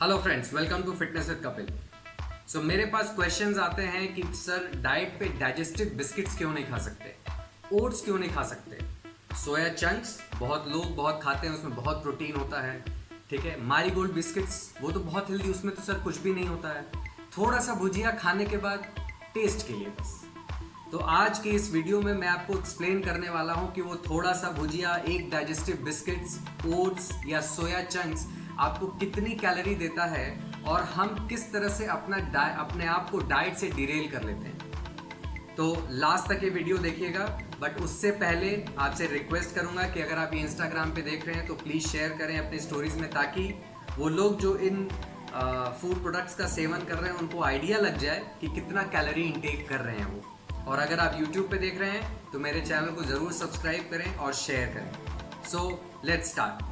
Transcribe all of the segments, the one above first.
Hello friends, welcome to fitness with Kapil. So मेरे पास questions आते हैं कि सर डाइट पे डाइजेस्टिव बिस्किट्स क्यों नहीं खा सकते, ओट्स क्यों नहीं खा सकते, सोया चंक्स बहुत लोग बहुत खाते हैं, उसमें बहुत प्रोटीन होता है, ठीक है। मारीगोल्ड बिस्किट्स वो तो बहुत हेल्दी, उसमें तो सर कुछ भी नहीं होता है, थोड़ा सा भुजिया खाने के बाद टेस्ट के लिए बस। तो आज के इस वीडियो में मैं आपको एक्सप्लेन करने वाला हूं कि वो थोड़ा सा भुजिया, एक डाइजेस्टिव बिस्किट्स, ओट्स या सोया चंक्स आपको कितनी कैलोरी देता है और हम किस तरह से अपने आप को डाइट से डिरेल कर लेते हैं। तो लास्ट तक ये वीडियो देखिएगा, बट उससे पहले आपसे रिक्वेस्ट करूंगा कि अगर आप ये इंस्टाग्राम पे देख रहे हैं तो प्लीज़ शेयर करें अपनी स्टोरीज में, ताकि वो लोग जो इन फूड प्रोडक्ट्स का सेवन कर रहे हैं उनको आइडिया लग जाए कि कितना कैलोरी इंटेक कर रहे हैं वो। और अगर आप YouTube पे देख रहे हैं तो मेरे चैनल को ज़रूर सब्सक्राइब करें और शेयर करें। So let's start.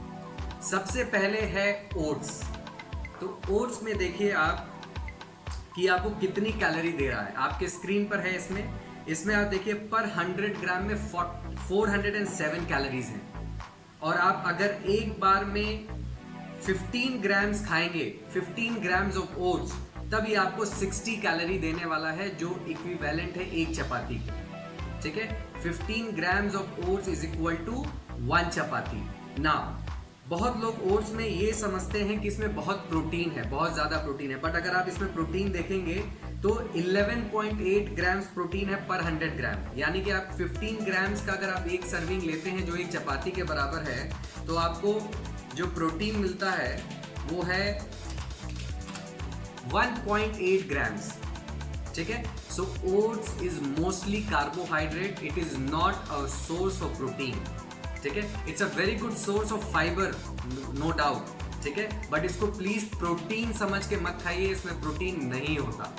सबसे पहले है ओट्स। तो ओट्स में देखिए आप कि आपको कितनी कैलोरी दे रहा है, आपके स्क्रीन पर है। इसमें आप देखिए पर 100 ग्राम में 407 कैलोरीज हैं। और आप अगर एक बार में 15 ग्राम्स खाएंगे, 15 ग्राम्स ऑफ ओट्स, तब ये आपको 60 कैलोरी देने वाला है, जो इक्विवेलेंट है एक चपाती के, ठीक है। 15 grams of oats is equal to 1 chapati. ना बहुत लोग ओट्स में ये समझते हैं कि इसमें बहुत प्रोटीन है, बहुत ज़्यादा प्रोटीन है, बट अगर आप इसमें प्रोटीन देखेंगे तो 11.8 ग्राम्स प्रोटीन है पर 100 ग्राम। यानी कि आप 15 ग्राम्स का अगर आप एक सर्विंग लेते हैं जो एक चपाती के बराबर है, तो आपको जो प्रोटीन मिलता है वो है 1.8 ग्राम्स, ठीक है। So oats is mostly carbohydrate, it is not a source of protein, ठीक है। It's a very good source of fibre, no doubt, ठीक है, बट इसको प्लीज प्रोटीन समझ के मत खाइए, इसमें प्रोटीन नहीं होता।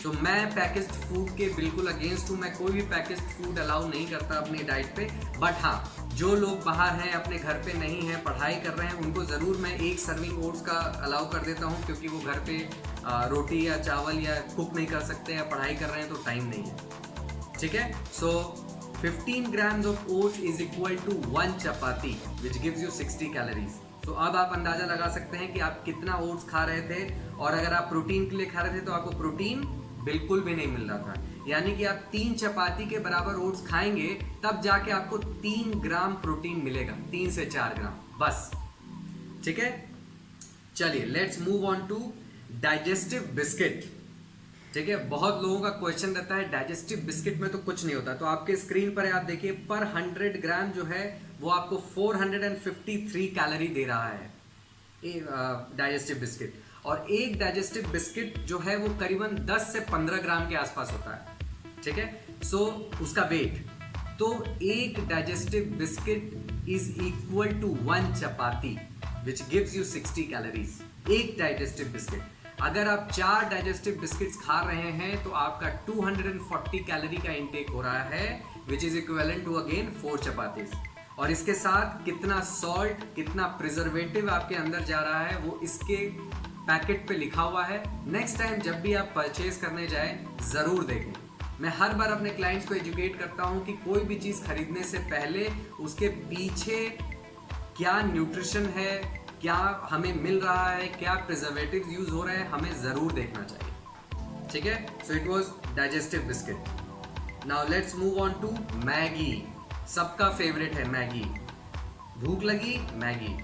तो मैं पैकेज्ड फूड के बिल्कुल अगेंस्ट हूँ, मैं कोई भी पैकेज्ड फूड अलाउ नहीं करता अपनी डाइट पे। बट हाँ, जो लोग बाहर हैं, अपने घर पे नहीं हैं, पढ़ाई कर रहे हैं, उनको ज़रूर मैं एक सर्विंग ओट्स का अलाउ कर देता हूँ, क्योंकि वो घर पे रोटी या चावल या कुक नहीं कर सकते, या पढ़ाई कर रहे हैं तो टाइम नहीं है, ठीक है। सो 15 grams of oats is equal to 1 chapati, which gives you 60 calories. तो अब आप अंदाजा लगा सकते हैं कि आप कितना ओट्स खा रहे थे, और अगर आप प्रोटीन के लिए खा रहे थे तो आपको प्रोटीन बिल्कुल भी नहीं मिल रहा था। यानी कि आप 3 चपाती के बराबर ओट्स खाएंगे तब जाके आपको 3 ग्राम प्रोटीन मिलेगा, 3 से 4 ग्राम बस, ठीक है। चलिए let's move on to digestive biscuit, ठीक है। बहुत लोगों का क्वेश्चन रहता है डाइजेस्टिव बिस्किट में तो कुछ नहीं होता। तो आपके स्क्रीन पर आप देखिए पर 100 ग्राम जो है वो आपको 453 कैलोरी दे रहा है डाइजेस्टिव बिस्किट। और एक डाइजेस्टिव बिस्किट जो है वो करीबन 10 से 15 ग्राम के आसपास होता है, ठीक है। सो उसका वेट, तो एक digestive biscuit is equal to 1 chapati, which gives you 60 calories. एक डाइजेस्टिव बिस्किट, अगर आप 4 डाइजेस्टिव बिस्किट्स खा रहे हैं तो आपका 240 कैलोरी का इंटेक हो रहा है, which is equivalent to again 4 chapatis. और इसके साथ कितना सॉल्ट, कितना प्रिजर्वेटिव आपके अंदर जा रहा है वो इसके पैकेट पे लिखा हुआ है। नेक्स्ट टाइम जब भी आप परचेज करने जाएं जरूर देखें। मैं हर बार अपने क्लाइंट्स को एजुकेट करता हूं कि कोई भी चीज़ खरीदने से पहले उसके पीछे क्या न्यूट्रिशन है, क्या हमें मिल रहा है, क्या प्रिजर्वेटिव यूज हो रहे हैं, हमें जरूर देखना चाहिए, ठीक है। So it was digestive biscuit. Now let's move on to Maggi. सबका फेवरेट है मैगी। भूख लगी, मैगी।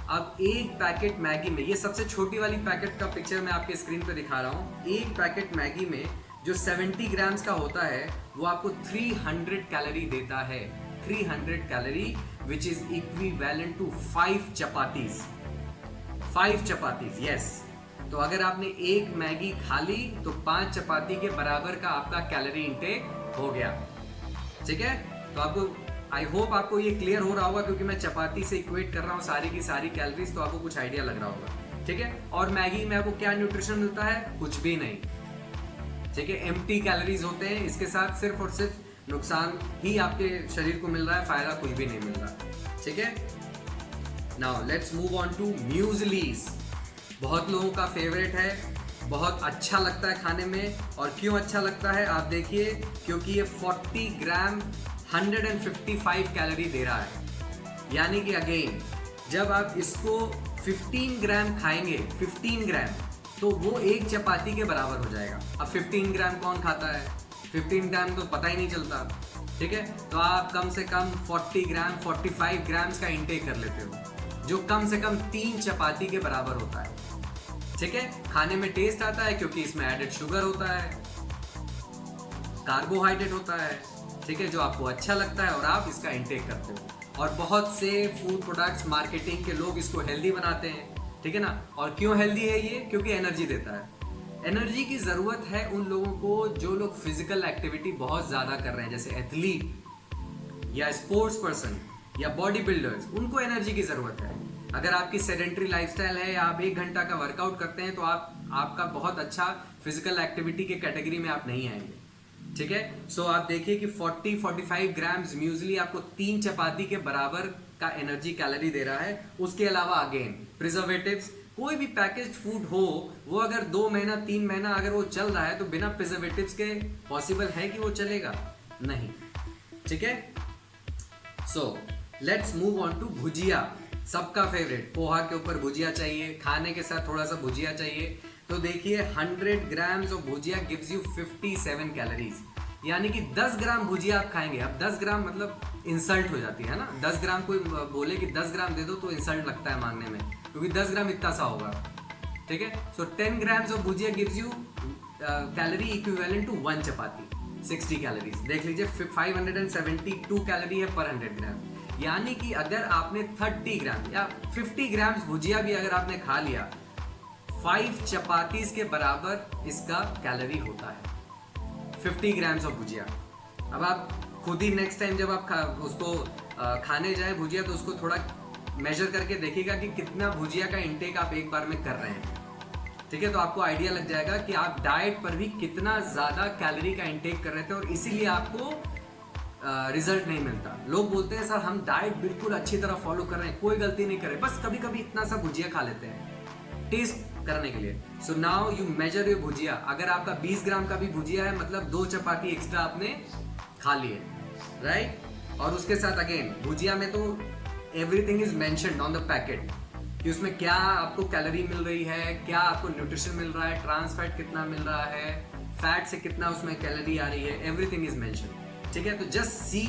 अब एक पैकेट मैगी में, ये सबसे छोटी वाली पैकेट का पिक्चर मैं आपके स्क्रीन पे दिखा रहा हूँ। एक पैकेट मैगी में जो 70 ग्राम्स का होता है वो आपको 300 कैलोरी देता है, 300 calorie, which is equivalent to 5 chapatis. 5 chapatis, yes. तो अगर आपने एक मैगी खा ली तो 5 चपाती के बराबर का आपका कैलोरी इंटेक हो गया, ठीक है। तो आपको, आई होप आपको ये क्लियर हो रहा होगा, क्योंकि मैं चपाती से इक्वेट कर रहा हूँ सारी की सारी कैलोरीज, तो आपको कुछ आइडिया लग रहा होगा, ठीक है। और मैगी में आपको क्या न्यूट्रिशन मिलता है? कुछ भी नहीं, ठीक है। एम्प्टी कैलोरीज होते हैं, इसके साथ सिर्फ और सिर्फ नुकसान ही आपके शरीर को मिल रहा है, फायदा कुछ भी नहीं मिल रहा, ठीक है। Now let's move on to mueslis. बहुत लोगों का फेवरेट है, बहुत अच्छा लगता है खाने में। और क्यों अच्छा लगता है आप देखिए, क्योंकि ये 40 ग्राम 155 कैलोरी दे रहा है। यानी कि अगेन जब आप इसको 15 ग्राम खाएंगे, 15 ग्राम, तो वो एक चपाती के बराबर हो जाएगा। अब 15 ग्राम कौन खाता है? 15 ग्राम तो पता ही नहीं चलता, ठीक है। तो आप कम से कम 40 ग्राम 45 ग्राम्स का इंटेक कर लेते हो, जो कम से कम 3 चपाती के बराबर होता है, ठीक है। खाने में टेस्ट आता है क्योंकि इसमें एडेड शुगर होता है, कार्बोहाइड्रेट होता है, ठीक है, जो आपको अच्छा लगता है और आप इसका इंटेक करते हो। और बहुत से फूड प्रोडक्ट्स मार्केटिंग के लोग इसको हेल्दी बनाते हैं, ठीक है ना। और क्यों हेल्दी है ये? क्योंकि एनर्जी देता है। एनर्जी की ज़रूरत है उन लोगों को जो लोग फिजिकल एक्टिविटी बहुत ज़्यादा कर रहे हैं, जैसे एथलीट या स्पोर्ट्स पर्सन या बॉडी बिल्डर्स, उनको एनर्जी की ज़रूरत है। अगर आपकी सेडेंट्री लाइफस्टाइल है या आप 1 घंटा का वर्कआउट करते हैं तो आपका बहुत अच्छा फिजिकल एक्टिविटी के कैटेगरी में आप नहीं आएंगे, ठीक है। सो आप देखिए कि 40-45 ग्राम्स म्यूजली आपको 3 चपाती के बराबर का एनर्जी कैलोरी दे रहा है। उसके अलावा अगेन प्रिजर्वेटिव्स, कोई भी पैकेज्ड फूड हो वो अगर 2 महीना 3 महीना अगर वो चल रहा है तो बिना प्रिजर्वेटिव्स के पॉसिबल है कि वो चलेगा? नहीं, ठीक है। So let's move on to bhujia, सबका फेवरेट। पोहा के ऊपर भुजिया चाहिए, खाने के साथ थोड़ा सा भुजिया चाहिए। तो देखिए 100 grams of bhujia gives you 57 calories, यानी कि 10 ग्राम भुजिया आप खाएंगे। अब 10 ग्राम मतलब इंसल्ट हो जाती है ना, 10 ग्राम कोई बोले कि 10 ग्राम दे दो तो इंसल्ट लगता है मांगने में, क्योंकि 10 ग्राम इतना सा होगा, ठीक है। So 10 grams of bhujia gives you calorie equivalent to 1 chapati, 60 calories. देख लीजिए 572 कैलोरी है पर 100 ग्राम, यानी कि अगर आपने 30 ग्राम या 50 ग्राम्स भुजिया भी अगर आपने खा लिया, 5 चपातीज के बराबर इसका कैलोरी होता है, 50 ग्राम्स ऑफ भुजिया। अब आप खुद ही नेक्स्ट टाइम जब आप उसको खाने जाए भुजिया, तो उसको थोड़ा मेजर करके देखिएगा कि कितना भुजिया का इंटेक आप एक बार में कर रहे हैं, ठीक है। तो आपको आइडिया लग जाएगा कि आप डाइट पर भी कितना ज़्यादा कैलोरी का इंटेक कर रहे थे, और इसीलिए आपको रिजल्ट नहीं मिलता। लोग बोलते हैं सर हम डाइट बिल्कुल अच्छी तरह फॉलो कर रहे हैं, कोई गलती नहीं कर रहे, बस कभी कभी इतना सा भुजिया खा लेते हैं टेस्ट करने के लिए। So now you measure your bhujia. अगर आपका 20 ग्राम का भी भुजिया है, मतलब 2 चपाती एक्स्ट्रा आपने खा लिए, राइट। और उसके साथ अगेन भुजिया में तो everything is mentioned on the packet कि उसमें क्या आपको कैलोरी मिल रही है, क्या आपको न्यूट्रिशन मिल रहा है, ट्रांस फैट कितना मिल रहा है, फैट से कितना उसमें कैलोरी आ रही है, एवरीथिंग इज मेंशन्ड, ठीक है। तो just see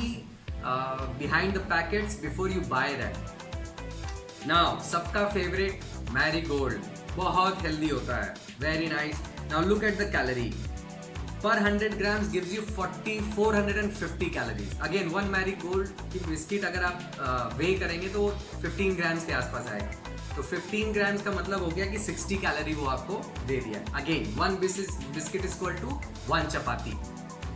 behind the packets before you by that. Now सबका फेवरेट मैरीगोल्ड, बहुत हेल्दी होता है, very nice. Now look at the calorie पर 100 grams gives you 450 calories. Again 1 marigold की बिस्किट अगर आप वे करेंगे तो 15 ग्राम्स के आसपास आएगा। तो 15 ग्राम्स का मतलब हो गया कि 60 कैलोरी वो आपको दे दिया। Again 1 biscuit is equal to 1 chapati.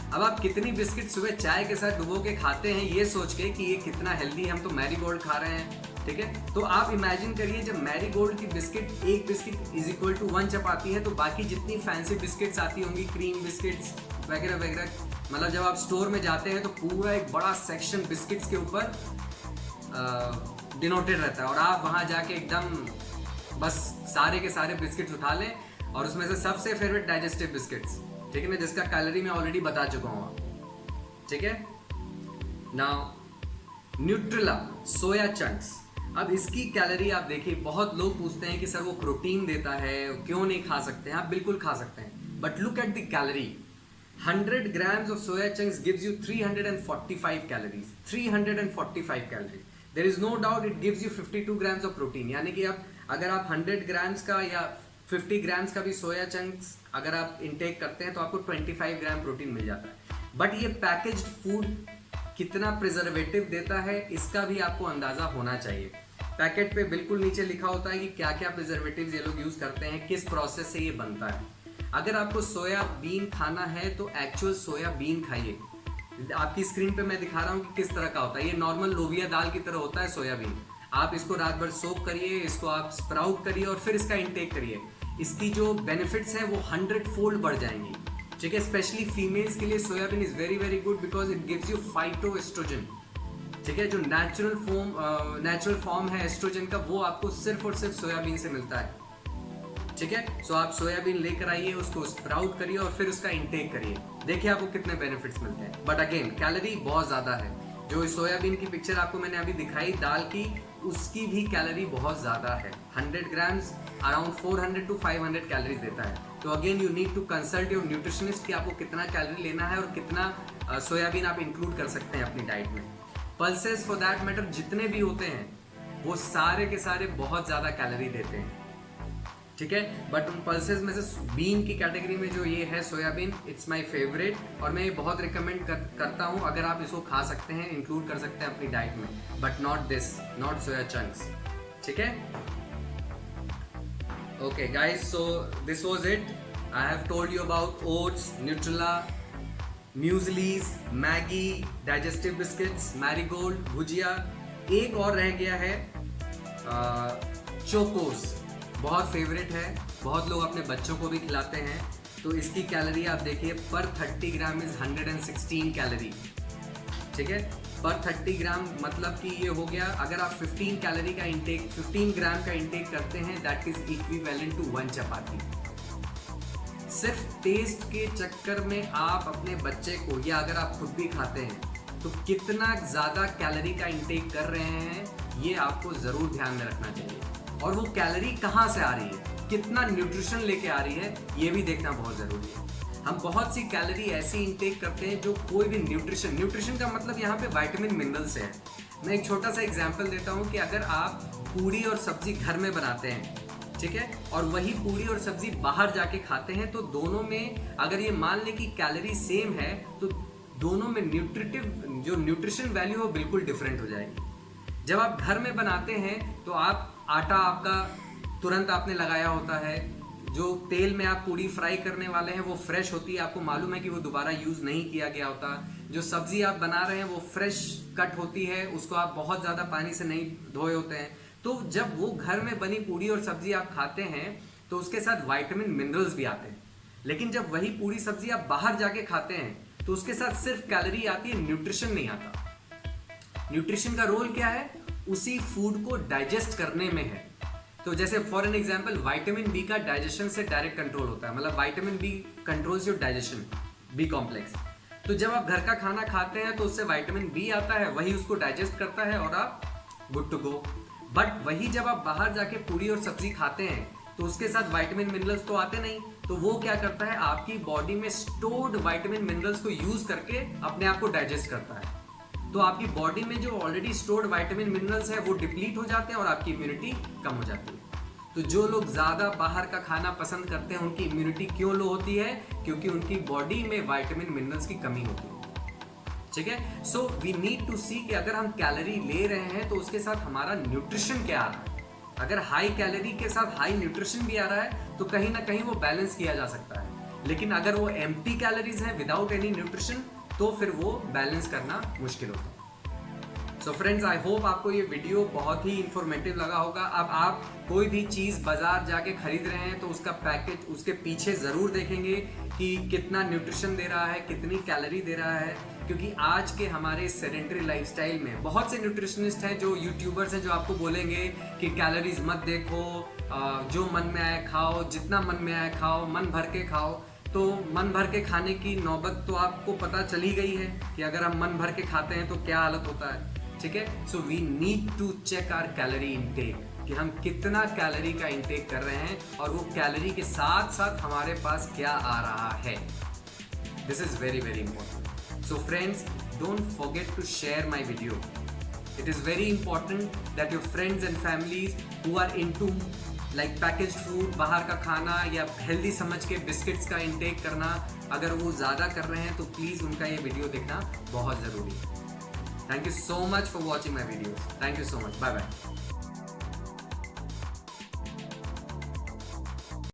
अब आप कितनी बिस्किट सुबह चाय के साथ डुबो के खाते हैं ये सोच के कि ये कितना हेल्दी है, हम तो मैरीगोल्ड खा रहे हैं, ठीक है। तो आप इमेजिन करिए जब मैरीगोल्ड की बिस्किट, एक बिस्किट इज इक्वल टू 1 चपाती है, तो बाकी जितनी फैंसी बिस्किट्स आती होंगी, क्रीम बिस्किट्स वगैरह वगैरह, मतलब जब आप स्टोर में जाते हैं तो पूरा एक बड़ा सेक्शन बिस्किट्स के ऊपर डिनोटेड रहता है, और आप वहाँ जाके एकदम बस सारे के सारे बिस्किट्स उठा लें, और उसमें से सबसे फेवरेट डाइजेस्टिव बिस्किट्स, ठीक है ना, जिसका कैलोरी मैं ऑलरेडी बता चुका हूँ, ठीक है। नाउ न्यूट्रेला सोया चंक्स, अब इसकी कैलोरी आप देखिए, बहुत लोग पूछते हैं कि सर वो प्रोटीन देता है, क्यों नहीं खा सकते हैं? आप बिल्कुल खा सकते हैं, but look at the calorie. 100 grams of soya chunks gives you 345 calories. 345 calories. There is no doubt it gives you 52 grams of protein. यानी कि आप अगर आप 100 grams का या 50 grams का भी सोया चंक्स अगर आप इंटेक करते हैं तो आपको 25 ग्राम प्रोटीन मिल जाता है। बट ये पैकेज्ड फूड कितना प्रिजर्वेटिव देता है इसका भी आपको अंदाजा होना चाहिए। पैकेट पे बिल्कुल नीचे लिखा होता है कि क्या क्या प्रिजर्वेटिव्स ये लोग यूज करते हैं, किस प्रोसेस से ये बनता है। अगर आपको सोया बीन खाना है तो एक्चुअल सोया बीन खाइए। आपकी स्क्रीन पे मैं दिखा रहा हूँ कि किस तरह का होता है। ये नॉर्मल लोबिया दाल की तरह होता है सोयाबीन। आप इसको रात भर सोक करिए, इसको आप स्प्राउट करिए और फिर इसका इंटेक करिए। इसकी जो बेनिफिट्स हैं वो 100 फोल्ड बढ़ जाएंगी, ठीक है। स्पेशली फीमेल्स के लिए soybean is very very good because it gives you phytoestrogen, ठीक है। जो नेचुरल फॉर्म है एस्ट्रोजन का, वो आपको सिर्फ और सिर्फ सोयाबीन से मिलता है, ठीक है। सो आप सोयाबीन लेकर आइए, उसको स्प्राउट करिए और फिर उसका इंटेक करिए, देखिए आपको कितने बेनिफिट्स मिलते हैं। बट अगेन कैलोरी बहुत ज़्यादा है। जो सोयाबीन की पिक्चर आपको मैंने अभी दिखाई दाल की, उसकी भी कैलोरी बहुत ज़्यादा है। 100 ग्राम्स अराउंड 400 to 500 कैलोरीज देता है। तो again you need to consult your nutritionist कि आपको कितना कैलोरी लेना है और कितना सोयाबीन आप इंक्लूड कर सकते हैं अपनी डाइट में। पल्सेस फॉर दैट मैटर जितने भी होते हैं वो सारे के सारे बहुत ज़्यादा कैलोरी देते हैं, ठीक है। बट उन पल्सेस में से बीन की कैटेगरी में जो ये है सोयाबीन, इट्स माय फेवरेट और मैं ये बहुत रिकमेंड करता हूँ। अगर आप इसको खा सकते हैं, इंक्लूड कर सकते हैं अपनी डाइट में, but not this, not soya chunks, ठीक है। Okay guys, so this was it. I have told you about oats, Nutrela, mueslis, Maggi, digestive biscuits, Marigold, bhujia. एक और रह गया है चोकोस, बहुत फेवरेट है, बहुत लोग अपने बच्चों को भी खिलाते हैं। तो इसकी कैलोरी आप देखिए, पर 30 ग्राम इज 116 कैलोरी, ठीक है। पर 30 ग्राम मतलब कि ये हो गया, अगर आप 15 कैलोरी का इंटेक, 15 ग्राम का इंटेक करते हैं, दैट इज इक्विवेलेंट टू 1 चपाती। सिर्फ टेस्ट के चक्कर में आप अपने बच्चे को, या अगर आप खुद भी खाते हैं, तो कितना ज़्यादा कैलोरी का इंटेक कर रहे हैं ये आपको ज़रूर ध्यान में रखना चाहिए। और वो कैलोरी कहाँ से आ रही है, कितना न्यूट्रिशन लेके आ रही है, ये भी देखना बहुत ज़रूरी है। हम बहुत सी कैलोरी ऐसी इंटेक करते हैं जो कोई भी न्यूट्रिशन का मतलब यहाँ पे विटामिन मिनरल्स है। मैं एक छोटा सा एग्जांपल देता हूँ कि अगर आप पूरी और सब्जी घर में बनाते हैं, ठीक है, और वही पूरी और सब्जी बाहर जाके खाते हैं, तो दोनों में अगर ये मान लें कि कैलोरी सेम है, तो दोनों में न्यूट्रिशन वैल्यू वो बिल्कुल डिफरेंट हो जाएगी। जब आप घर में बनाते हैं तो आप आटा आपका तुरंत आपने लगाया होता है, जो तेल में आप पूरी फ्राई करने वाले हैं वो फ्रेश होती है, आपको मालूम है कि वो दोबारा यूज़ नहीं किया गया होता। जो सब्जी आप बना रहे हैं वो फ्रेश कट होती है, उसको आप बहुत ज़्यादा पानी से नहीं धोए होते हैं। तो जब वो घर में बनी पूरी और सब्जी आप खाते हैं तो उसके साथ विटामिन मिनरल्स भी आते हैं। लेकिन जब वही पूरी सब्जी आप बाहर जाके खाते हैं तो उसके साथ सिर्फ कैलोरी आती है, न्यूट्रिशन नहीं आता। न्यूट्रिशन का रोल क्या है, उसी फूड को डाइजेस्ट करने में है। तो जैसे for an example, vitamin B का डाइजेशन से डायरेक्ट कंट्रोल होता है, मतलब vitamin B controls your digestion, B complex. तो जब आप घर का खाना खाते हैं तो उससे विटामिन बी आता है, वही उसको डाइजेस्ट करता है और आप गुड टू गो। बट वही जब आप बाहर जाके पूरी और सब्जी खाते हैं तो उसके साथ विटामिन मिनरल्स तो आते नहीं, तो वो क्या करता है, आपकी बॉडी में स्टोर्ड विटामिन मिनरल्स को यूज करके अपने आप को डाइजेस्ट करता है। तो आपकी बॉडी में जो ऑलरेडी स्टोर्ड विटामिन मिनरल्स है वो डिप्लीट हो जाते हैं और आपकी इम्यूनिटी कम हो जाती है। तो जो लोग ज़्यादा बाहर का खाना पसंद करते हैं उनकी इम्यूनिटी क्यों लो होती है, क्योंकि उनकी बॉडी में विटामिन मिनरल्स की कमी होती है, ठीक है। सो वी नीड टू सी कि अगर हम कैलोरी ले रहे हैं तो उसके साथ हमारा न्यूट्रिशन क्या आ रहा है। अगर हाई कैलोरी के साथ हाई न्यूट्रिशन भी आ रहा है तो कहीं ना कहीं वो बैलेंस किया जा सकता है। लेकिन अगर वो एम्प्टी कैलोरीज है विदाउट एनी न्यूट्रिशन, तो फिर वो बैलेंस करना मुश्किल होता है। सो फ्रेंड्स, आई होप आपको ये वीडियो बहुत ही इंफॉर्मेटिव लगा होगा। अब आप कोई भी चीज़ बाजार जाके खरीद रहे हैं तो उसका पैकेज, उसके पीछे ज़रूर देखेंगे कि कितना न्यूट्रिशन दे रहा है, कितनी कैलोरी दे रहा है, क्योंकि आज के हमारे सेडेंटरी लाइफस्टाइल में बहुत से न्यूट्रिशनिस्ट हैं, जो यूट्यूबर्स हैं, जो आपको बोलेंगे कि कैलोरीज मत देखो, जो मन में आए खाओ, जितना मन में आए खाओ, मन भर के खाओ। तो मन भर के खाने की नौबत तो आपको पता चली गई है कि अगर हम मन भर के खाते हैं तो क्या हालत होता है, ठीक है। So we need to check our calorie intake, कि हम कितना कैलोरी का इंटेक कर रहे हैं और वो कैलोरी के साथ साथ हमारे पास क्या आ रहा है। This is very very important. So friends, don't forget to share my video. It is very important that your friends and families who are into like packaged food, बाहर का खाना या हेल्दी समझ के बिस्किट्स का इंटेक करना, अगर वो ज़्यादा कर रहे हैं तो प्लीज़ उनका ये वीडियो देखना बहुत ज़रूरी है। Thank you so much for watching my videos. Thank you so much. Bye bye.